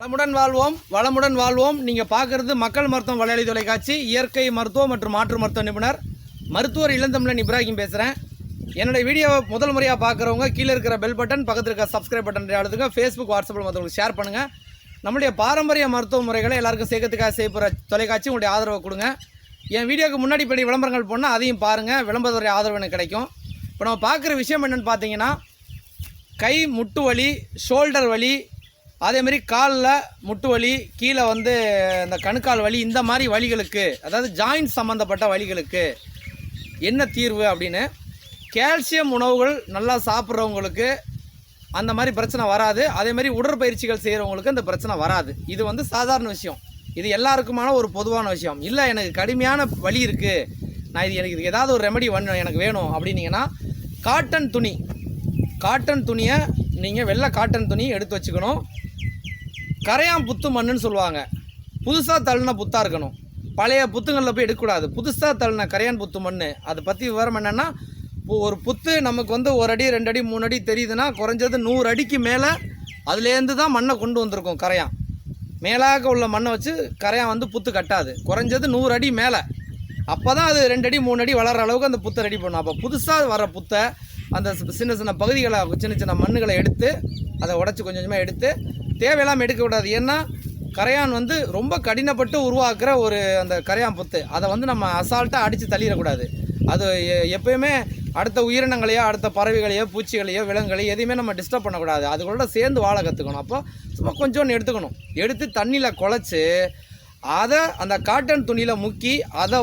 வளமுடன் வாழ்வோம். நீங்கள் பார்க்குறது மக்கள் மருத்துவம் வலையொலி தொலைக்காட்சி. இயற்கை மருத்துவம் மற்றும் மாற்று மருத்துவ நிபுணர் மருத்துவர் இளந்தமிழன் இப்ராஹிம் பேசுகிறேன். என்னுடைய வீடியோவை முதல் முறையாக பார்க்குறவங்க கீழே இருக்கிற பெல் பட்டன், பக்கத்தில் இருக்க சப்ஸ்கிரைப் பட்டன் அழுத்துங்க. ஃபேஸ்புக், வாட்ஸ்அப்பில் மற்றவங்களுக்கு ஷேர் பண்ணுங்கள். நம்முடைய பாரம்பரிய மருத்துவ முறைகளை எல்லாருக்கும் சேர்க்கறதுக்காக செய்யப்படுற தொலைக்காட்சி உங்களுடைய ஆதரவை கொடுங்க. என் வீடியோக்கு முன்னாடி படி விளம்பரங்கள் போனால் அதையும் பாருங்கள். விளம்பரத்துடைய ஆதரவு எனக்கு கிடைக்கும். இப்போ நம்ம பார்க்குற விஷயம் என்னென்னு பார்த்தீங்கன்னா, கை முட்டு வலி, ஷோல்டர் வலி, அதேமாரி காலில் முட்டு வலி, கீழே இந்த கணுக்கால் வலி, இந்த மாதிரி வலிகளுக்கு, அதாவது ஜாயிண்ட் சம்மந்தப்பட்ட வலிகளுக்கு என்ன தீர்வு அப்படின்னு, கால்சியம் உணவுகள் நல்லா சாப்பிட்றவங்களுக்கு அந்த மாதிரி பிரச்சனை வராது. அதேமாதிரி உடற்பயிற்சிகள் செய்கிறவங்களுக்கு அந்த பிரச்சனை வராது. இது சாதாரண விஷயம். இது எல்லாருக்குமான ஒரு பொதுவான விஷயம். இல்லை எனக்கு கடுமையான வலி இருக்குது, நான் எனக்கு ஏதாவது ஒரு ரெமெடி எனக்கு வேணும் அப்படின்னீங்கன்னா, காட்டன் துணியை நீங்கள் வெள்ளை காட்டன் துணி எடுத்து வச்சுக்கணும். கரையான் புத்து மண்ணுன்னு சொல்லுவாங்க. புதுசாக தள்ளின புத்தாக இருக்கணும். பழைய புத்துங்களில் போய் எடுக்கக்கூடாது. புதுசாக தள்ளின கரையான் புத்து மண். அதை பற்றி விவரம் என்னென்னா, ஒரு புத்து நமக்கு 1 அடி 2 அடி 3 அடி தெரியுதுன்னா, குறைஞ்சது 100 அடிக்கு மேலே அதுலேருந்து தான் மண்ணை கொண்டு வந்திருக்கும். கரையான் மேலாக உள்ள மண்ணை வச்சு கரையான் புத்து கட்டாது. குறைஞ்சது 100 அடி மேலே. அப்போ தான் அது 2 அடி 3 அடி வளர்கிற அளவுக்கு அந்த புத்தை ரெடி பண்ணும். அப்போ புதுசாக வர புத்தை அந்த சின்ன பகுதிகளை, சின்ன மண்ணுகளை எடுத்து அதை உடச்சி கொஞ்சம் கொஞ்சமாக எடுத்து, தேவையில்லாமல் எடுக்கக்கூடாது. ஏன்னா கரையான் ரொம்ப கடினப்பட்டு உருவாக்குற அந்த கரையான் புத்து. அதை நம்ம அசால்ட்டாக அடித்து தள்ளிடக்கூடாது. அது எப்போயுமே அடுத்த உயிரினங்களையோ, அடுத்த பறவைகளையோ, பூச்சிகளையோ, விலங்குகளையோ எதையுமே நம்ம டிஸ்டர்ப் பண்ணக்கூடாது. அதுகளோட சேர்ந்து வாழ கற்றுக்கணும். அப்போ சும்மா கொஞ்சோன்னு எடுத்துக்கணும். எடுத்து தண்ணியில் குழச்சி அதை அந்த காட்டன் துணியில் முக்கி அதை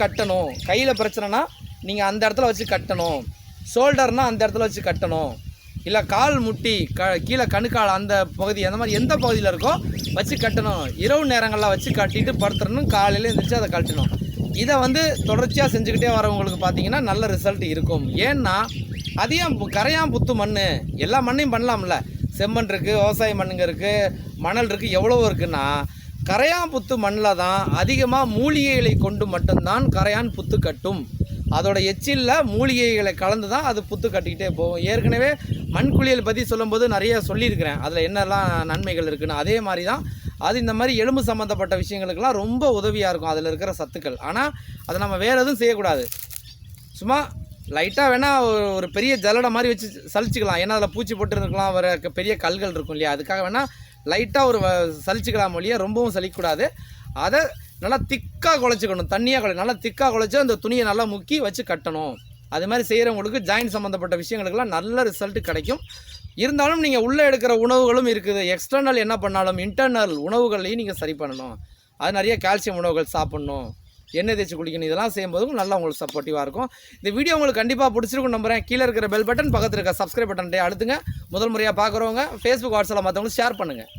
கட்டணும். கையில் பிரச்சனைனா நீங்கள் அந்த இடத்துல வச்சு கட்டணும். ஷோல்டர்னால் அந்த இடத்துல வச்சு கட்டணும். இல்லை கால் முட்டி, கீழே கணுக்கால் அந்த பகுதி, அந்த மாதிரி எந்த பகுதியில் இருக்கோ வச்சு கட்டணும். இரவு நேரங்களில் வச்சு கட்டிட்டு படுத்துடணும். காலையில் எழுந்திரிச்சு அதை கட்டணும். இதை தொடர்ச்சியாக செஞ்சுக்கிட்டே வரவங்களுக்கு பார்த்தீங்கன்னா நல்ல ரிசல்ட் இருக்கும். ஏன்னா அதிகம் கரையான் புத்து மண், எல்லா மண்ணையும் பண்ணலாம்ல. செம்மண் இருக்குது, விவசாய மண்ணுங்க இருக்குது, மணல் இருக்குது, எவ்வளவோ இருக்குன்னா, கரையான் புத்து மண்ணில் தான் அதிகமாக மூலிகைகளை கொண்டு மட்டும்தான் கரையான் புத்து கட்டும். அதோட எச்சிலில் மூலிகைகளை கலந்து தான் அது புத்து கட்டிக்கிட்டே போகும். ஏற்கனவே மண் குளியல் பற்றி சொல்லும்போது நிறைய சொல்லியிருக்கிறேன், அதில் என்னெல்லாம் நன்மைகள் இருக்குன்னு. அதே மாதிரி தான் அது இந்த மாதிரி எலும்பு சம்மந்தப்பட்ட விஷயங்களுக்கெல்லாம் ரொம்ப உதவியாக இருக்கும் அதில் இருக்கிற சத்துக்கள். ஆனால் அதை நம்ம வேறு எதுவும் செய்யக்கூடாது. சும்மா லைட்டாக வேணால் ஒரு பெரிய ஜல்லடை மாதிரி வச்சு சலிச்சிக்கலாம். ஏன்னா அதில் பூச்சி போட்டு இருக்கலாம், வர பெரிய கல்கள் இருக்கும் இல்லையா, அதுக்காக வேணால் லைட்டாக சலிச்சிக்கலாம் மொழியாக, ரொம்பவும் சலிக்கக்கூடாது. அதை நல்லா திக்காக குழச்சிக்கணும். தண்ணியாக நல்லா திக்காக குழச்சி அந்த துணியை நல்லா முக்கி வச்சு கட்டணும். அது மாதிரி செய்கிறவங்களுக்கு ஜாயிண்ட் சம்மந்தப்பட்ட விஷயங்களுக்கெல்லாம் நல்ல ரிசல்ட் கிடைக்கும். இருந்தாலும் நீங்கள் உள்ளே எடுக்கிற உணவுகளும் இருக்குது. எக்ஸ்டர்னல் என்ன பண்ணாலும் இன்டர்னல் உணவுகளையும் நீங்கள் சரி பண்ணணும். அது நிறைய கால்சியம் உணவுகள் சாப்பிட்ணும், எண்ணெய் தேய்ச்சி குளிக்கணும். இதெல்லாம் செய்யும்போதும் நல்லா உங்களுக்கு சப்போர்ட்டிவாக இருக்கும். இந்த வீடியோ உங்களுக்கு கண்டிப்பாக பிடிச்சிருக்கும் நம்புகிறேன். கீழே இருக்கிற பெல் பட்டன், பக்கத்தில் இருக்க சப்ஸ்கிரைப் பட்டன் அழுத்துங்க. முதல் முறையாக பார்க்குறவங்க ஃபேஸ்புக், வாட்ஸ்அப்பில் மற்றவங்களுக்கு ஷேர் பண்ணுங்கள்.